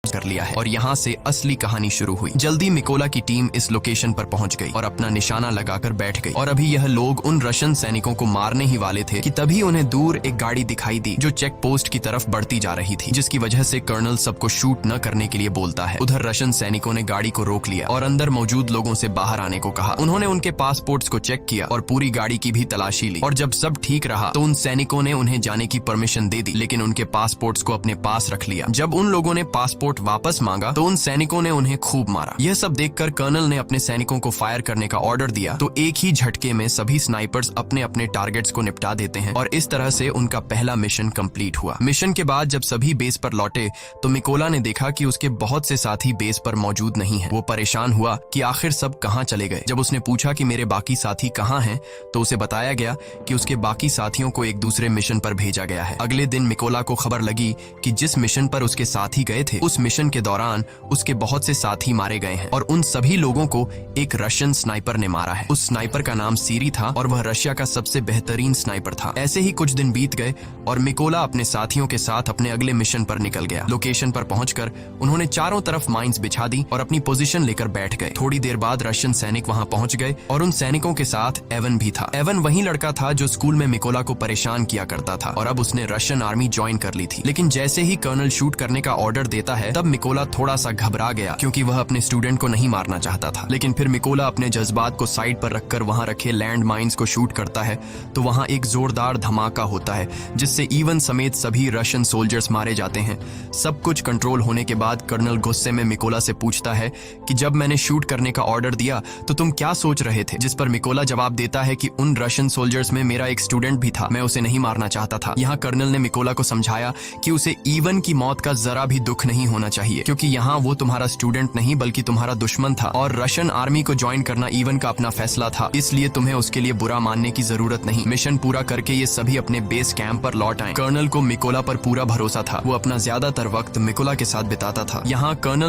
कर लिया है और यहाँ से असली कहानी शुरू हुई। जल्दी मिकोला की टीम इस लोकेशन पर पहुंच गई और अपना निशाना लगाकर बैठ गई और अभी यह लोग उन रशियन सैनिकों को मारने ही वाले थे कि तभी उन्हें दूर एक गाड़ी दिखाई दी जो चेक पोस्ट की तरफ बढ़ती जा रही थी, जिसकी वजह से कर्नल सबको शूट न करने के लिए बोलता है। उधर रशियन सैनिकों ने गाड़ी को रोक लिया और अंदर मौजूद लोगों से बाहर आने को कहा। उन्होंने उनके पासपोर्ट्स को चेक किया और पूरी गाड़ी की भी तलाशी ली और जब सब ठीक रहा तो उन सैनिकों ने उन्हें जाने की परमिशन दे दी, लेकिन उनके पासपोर्ट्स को अपने पास रख लिया। जब उन लोगों ने पासपोर्ट वापस मांगा तो उन सैनिकों ने उन्हें खूब मारा। यह सब देखकर कर्नल ने अपने सैनिकों को फायर करने का ऑर्डर दिया तो एक ही झटके में सभी स्नाइपर्स अपने अपने टारगेट्स को निपटा देते हैं और इस तरह से उनका पहला मिशन कंप्लीट हुआ। मिशन के बाद जब सभी बेस पर लौटे तो मिकोला ने देखा कि उसके बहुत से साथी बेस पर मौजूद नहीं हैं। वो परेशान हुआ कि आखिर सब कहां चले गए। जब उसने पूछा कि मेरे बाकी साथी कहां हैं तो उसे बताया गया कि उसके बाकी साथियों को एक दूसरे मिशन पर भेजा गया है। अगले दिन मिकोला को खबर लगी कि जिस मिशन पर उसके साथी गए थे उस मिशन के दौरान उसके बहुत से साथी मारे गए हैं और उन सभी लोगों को एक रशियन स्नाइपर ने मारा है। उस स्नाइपर का नाम सीरी था और वह रशिया का सबसे बेहतरीन स्नाइपर था। ऐसे ही कुछ दिन बीत गए और मिकोला अपने साथियों के साथ अपने अगले मिशन पर निकल गया। लोकेशन पर पहुंचकर उन्होंने चारों तरफ माइंस बिछा दी और अपनी पोजीशन लेकर बैठ गए। थोड़ी देर बाद रशियन सैनिक वहां पहुंच गए और उन सैनिकों के साथ एवन भी था। एवन वही लड़का था जो स्कूल में मिकोला को परेशान किया करता था और अब उसने रशियन आर्मी ज्वाइन कर ली थी। लेकिन जैसे ही कर्नल शूट करने का ऑर्डर देता है तब मिकोला थोड़ा सा घबरा गया क्योंकि वह अपने स्टूडेंट को नहीं मारना चाहता था। लेकिन फिर मिकोला अपने जज्बात को साइड पर रखकर वहां रखे लैंड माइंस को शूट करता है तो वहां एक जोरदार धमाका होता है जिससे इवन समेत सभी रशियन सोल्जर्स मारे जाते हैं। सब कुछ कंट्रोल होने के बाद कर्नल गुस्से में मिकोला से पूछता है कि जब मैंने शूट करने का ऑर्डर दिया तो तुम क्या सोच रहे थे, जिस पर मिकोला जवाब देता है कि उन रशियन सोल्जर्स में मेरा एक स्टूडेंट भी था, मैं उसे नहीं मारना चाहता था। यहाँ कर्नल ने मिकोला को समझाया कि उसे इवन की मौत का जरा भी दुख नहीं होना चाहिए क्योंकि यहाँ वो तुम्हारा स्टूडेंट नहीं बल्कि तुम्हारा दुश्मन था और रशियन आर्मी को ज्वाइन करना इवन का अपना फैसला था, इसलिए तुम्हें उसके लिए बुरा मानने की जरूरत नहीं। मिशन पूरा करके ये सभी अपने बेस कैंप पर लौट आए। कर्नल को मिकोला पर पूरा भरोसा था। वो अपना ज्यादातर वक्त मिकोला के साथ बिताता था। यहाँ कर्नल